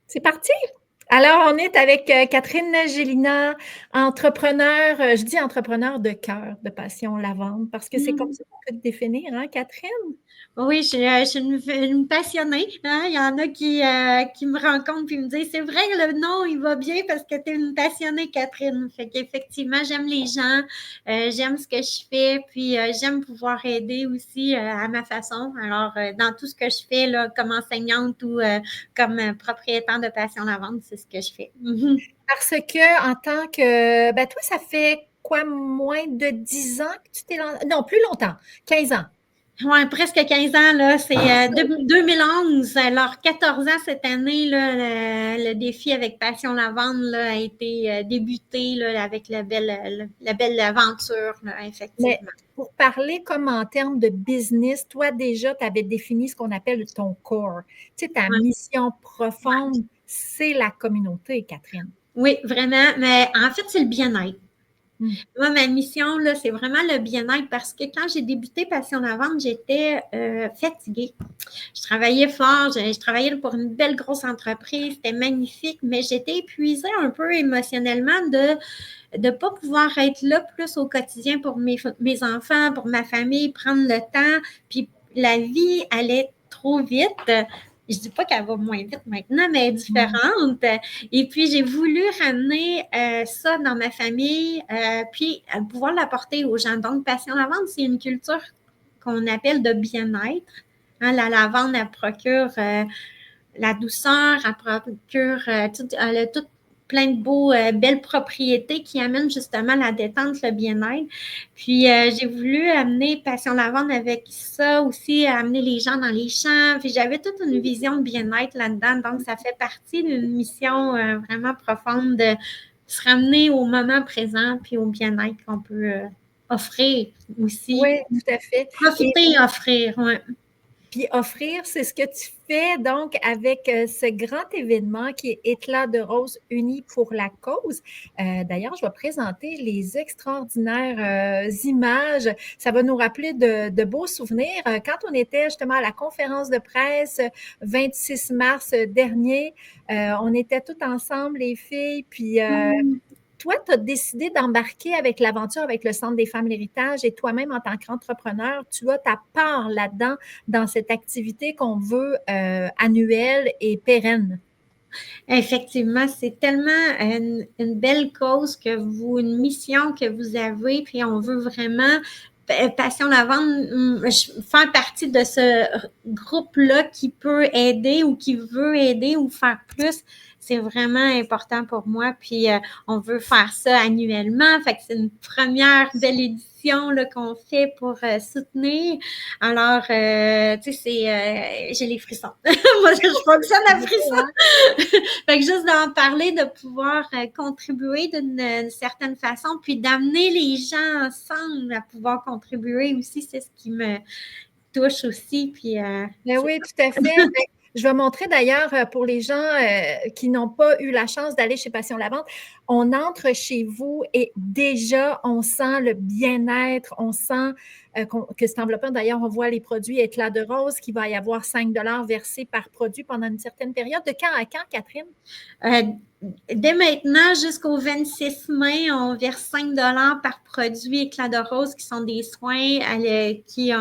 C'est parti! Alors, on est avec, Catherine Gélina, entrepreneur, je dis entrepreneur de cœur, de passion lavande, parce que c'est comme Mmh. ça qu'on peut te définir, hein, Catherine? Oui, je suis une passionnée, hein. Il y en a qui me rencontrent puis me disent: «C'est vrai, le nom, il va bien parce que tu es une passionnée, Catherine». Fait qu'effectivement, j'aime les gens, j'aime ce que je fais, puis j'aime pouvoir aider aussi à ma façon. Alors, dans tout ce que je fais là, comme enseignante ou comme propriétaire de Passion Lavande, c'est ce que je fais. Parce que en tant que ben, toi, ça fait quoi, moins de 10 ans que tu t'es lan non, plus longtemps, 15 ans. Ouais, presque 15 ans, là. C'est 2011. Alors, 14 ans cette année, là, le défi avec Passion Lavande là, a été débuté là, avec la belle aventure, là, Mais effectivement. pour parler comme en termes de business, toi, déjà, tu avais défini ce qu'on appelle ton core. Tu sais, ta Ouais. mission profonde, c'est la communauté, Catherine. Oui, vraiment. Mais en fait, c'est le bien-être. Mmh. Moi, ma mission, là, c'est vraiment le bien-être parce que quand j'ai débuté Passion Lavande, j'étais fatiguée. Je travaillais fort, je travaillais pour une belle grosse entreprise, c'était magnifique, mais j'étais épuisée un peu émotionnellement de ne pas pouvoir être là plus au quotidien pour mes enfants, pour ma famille, prendre le temps. Puis la vie allait trop vite. Je dis pas qu'elle va moins vite maintenant, mais elle est Mmh. différente. Et puis, j'ai voulu ramener ça dans ma famille, puis pouvoir l'apporter aux gens. Donc, Passion Lavande, c'est une culture qu'on appelle de bien-être. Hein, la lavande, elle procure la douceur, elle procure elle a tout plein de belles propriétés qui amènent justement la détente, le bien-être. Puis j'ai voulu amener Passion Lavande avec ça aussi, amener les gens dans les champs. Puis j'avais toute une vision de bien-être là-dedans. Donc ça fait partie d'une mission vraiment profonde de se ramener au moment présent puis au bien-être qu'on peut offrir aussi. Oui, tout à fait. Et Profiter et offrir, ouais. puis offrir, c'est ce que tu fais donc avec, ce grand événement qui est Éclat de rose unis pour la cause. D'ailleurs, je vais présenter les extraordinaires, images. Ça va nous rappeler de beaux souvenirs. Quand on était justement à la conférence de presse, 26 mars dernier, on était toutes ensemble les filles, puis, toi, tu as décidé d'embarquer avec l'aventure avec le Centre des femmes L'Héritage et toi-même, en tant qu'entrepreneur, tu as ta part là-dedans, dans cette activité qu'on veut annuelle et pérenne. Effectivement, c'est tellement une belle cause une mission que vous avez, puis on veut vraiment Passion Lavande, faire partie de ce groupe-là qui peut aider ou qui veut aider ou faire plus. C'est vraiment important pour moi. Puis on veut faire ça annuellement. Fait que c'est une première belle édition là, qu'on fait pour soutenir. Alors, tu sais, j'ai les frissons. Moi, je fonctionne à frissons. Fait que juste d'en parler, de pouvoir contribuer d'une certaine façon, puis d'amener les gens ensemble à pouvoir contribuer aussi, c'est ce qui me touche aussi. Puis, Ben oui, tout à fait. Ben, je vais montrer d'ailleurs pour les gens qui n'ont pas eu la chance d'aller chez Passion Lavande, on entre chez vous et déjà on sent le bien-être, on sent que c'est enveloppant. D'ailleurs, on voit les produits éclat de rose, qu'il va y avoir 5 $ versés par produit pendant une certaine période. De quand à quand, Catherine? euh, dès maintenant jusqu'au 26 mai, on verse 5 par produit éclat de rose qui sont des soins qui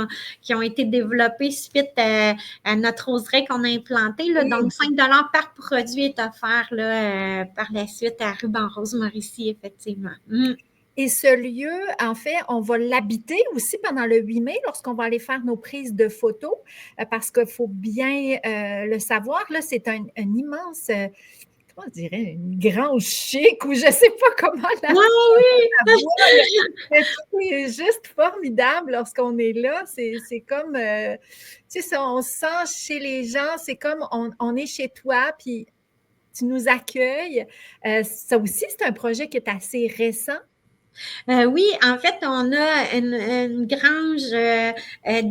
ont été développés suite à notre roseraie qu'on a implantée. Là. Oui. Donc, 5 par produit est offert là, par la suite à Ruban Rose Mauricie, effectivement. Et ce lieu, en fait, on va l'habiter aussi pendant le 8 mai lorsqu'on va aller faire nos prises de photos, parce qu'il faut bien le savoir, là, c'est un immense, comment je dirais, une grange chic ou je ne sais pas comment Oui, oui. voir, mais tout est juste formidable lorsqu'on est là. C'est comme, tu sais, on se sent chez les gens, c'est comme on est chez toi, puis tu nous accueilles. Ça aussi, c'est un projet qui est assez récent. Oui, en fait, on a une grange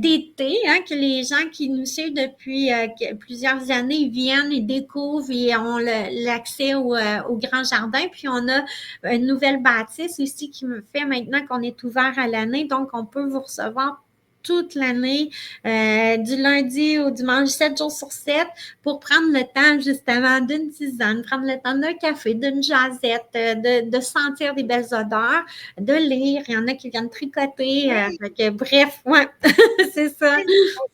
d'été hein, que les gens qui nous suivent depuis plusieurs années viennent et découvrent et ont l'accès au grand jardin. Puis on a une nouvelle bâtisse aussi qui me fait maintenant qu'on est ouvert à l'année, donc on peut vous recevoir toute l'année, du lundi au dimanche, 7 jours sur 7, pour prendre le temps justement d'une tisane, prendre le temps d'un café, d'une jasette, de sentir des belles odeurs, de lire. Il y en a qui viennent tricoter. Bref, ouais, c'est ça.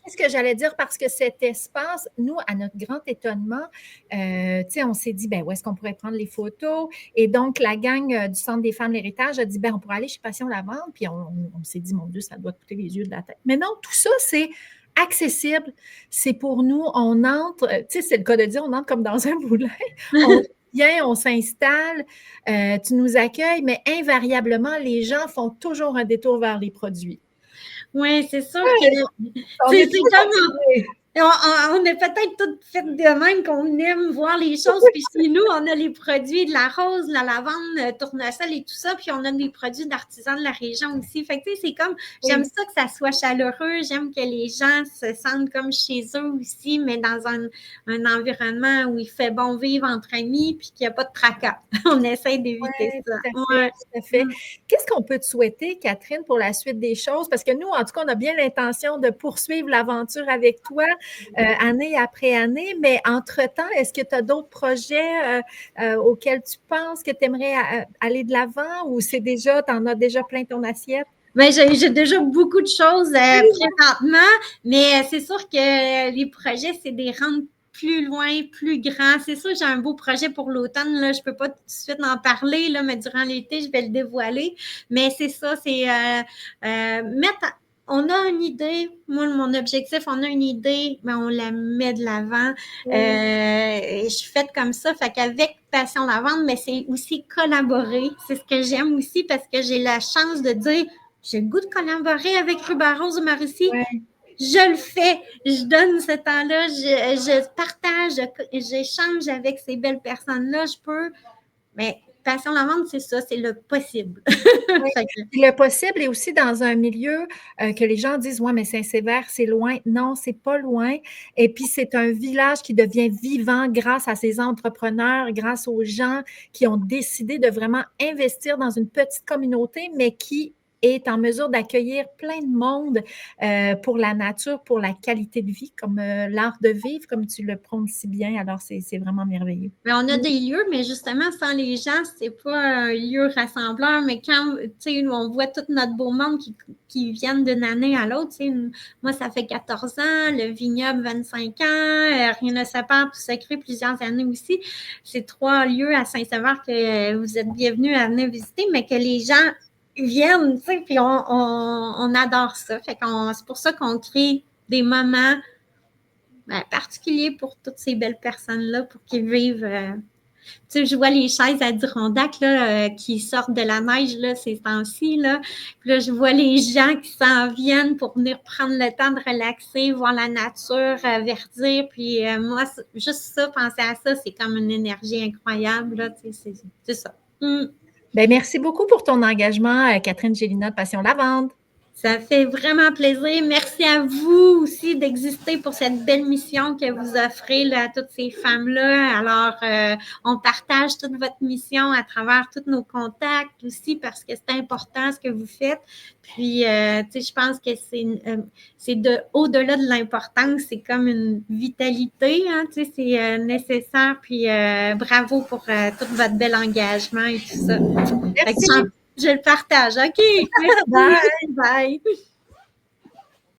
C'est ce que j'allais dire parce que cet espace, nous, à notre grand étonnement, on s'est dit, où est-ce qu'on pourrait prendre les photos? Et donc, la gang du Centre des femmes de l'héritage a dit, on pourrait aller chez Passion Lavande. Puis on s'est dit, mon Dieu, ça doit coûter les yeux de la tête. Mais non, tout ça, c'est accessible. C'est pour nous, on entre, c'est le cas de dire, on entre comme dans un moulin. On vient, on s'installe, tu nous accueilles, mais invariablement, les gens font toujours un détour vers les produits. Oui, c'est sûr que c'est comme on est peut-être toutes faites de même qu'on aime voir les choses. Puis chez nous, on a les produits de la rose, la lavande, tournesol et tout ça. Puis on a des produits d'artisans de la région aussi. Fait que c'est comme, j'aime ça que ça soit chaleureux. J'aime que les gens se sentent comme chez eux aussi, mais dans un environnement où il fait bon vivre entre amis puis qu'il n'y a pas de tracas. On essaie d'éviter ça. Tout à fait. Qu'est-ce qu'on peut te souhaiter, Catherine, pour la suite des choses? Parce que nous, en tout cas, on a bien l'intention de poursuivre l'aventure avec toi. Année après année, mais entre-temps, est-ce que tu as d'autres projets auxquels tu penses que tu aimerais aller de l'avant ou tu en as déjà plein ton assiette? Ben, j'ai déjà beaucoup de choses présentement, mais c'est sûr que les projets, c'est des rendre plus loin, plus grand. C'est sûr, j'ai un beau projet pour l'automne. Là, je peux pas tout de suite en parler, là, mais durant l'été, je vais le dévoiler. Mais c'est ça, c'est on a une idée. Moi, mon objectif, on a une idée, mais on la met de l'avant. Je suis faite comme ça. Fait qu'avec Passion Lavande, mais c'est aussi collaborer. C'est ce que j'aime aussi parce que j'ai la chance de dire, j'ai le goût de collaborer avec Ruban Rose de Mauricie. Ouais. Je le fais, je donne ce temps-là, je partage, j'échange avec ces belles personnes-là, je peux. Mais Passion Lavande, c'est ça, c'est le possible. Le possible est aussi dans un milieu que les gens disent, ouais, mais Saint-Sévère, c'est loin. Non, c'est pas loin. Et puis, c'est un village qui devient vivant grâce à ces entrepreneurs, grâce aux gens qui ont décidé de vraiment investir dans une petite communauté, mais qui est en mesure d'accueillir plein de monde pour la nature, pour la qualité de vie, comme l'art de vivre, comme tu le prônes si bien. Alors, c'est vraiment merveilleux. Mais on a des lieux, mais justement, sans les gens, c'est pas un lieu rassembleur. Mais quand, tu sais, on voit tout notre beau monde qui viennent d'une année à l'autre, tu sais, moi, ça fait 14 ans, le vignoble, 25 ans, Rien ne sépare, tout secret, plusieurs années aussi. C'est 3 lieux à Saint-Sever que vous êtes bienvenus à venir visiter, mais que les gens viennent, tu sais, puis on adore ça. Fait c'est pour ça qu'on crée des moments particuliers pour toutes ces belles personnes-là, pour qu'ils vivent. Tu sais, je vois les chaises Adirondack là, qui sortent de la neige là, ces temps-ci. Là. Puis là, je vois les gens qui s'en viennent pour venir prendre le temps de relaxer, voir la nature verdir. Puis moi, juste ça, penser à ça, c'est comme une énergie incroyable. Là, tu sais, c'est ça. Ben, merci beaucoup pour ton engagement, Catherine Gélina de Passion Lavande. Ça fait vraiment plaisir. Merci à vous aussi d'exister pour cette belle mission que vous offrez là, à toutes ces femmes-là. Alors, on partage toute votre mission à travers tous nos contacts aussi parce que c'est important ce que vous faites. Puis, tu sais, je pense que c'est au-delà de l'importance, c'est comme une vitalité, hein, tu sais, c'est nécessaire. Puis, bravo pour tout votre bel engagement et tout ça. Merci. Je le partage. OK. Merci. Bye.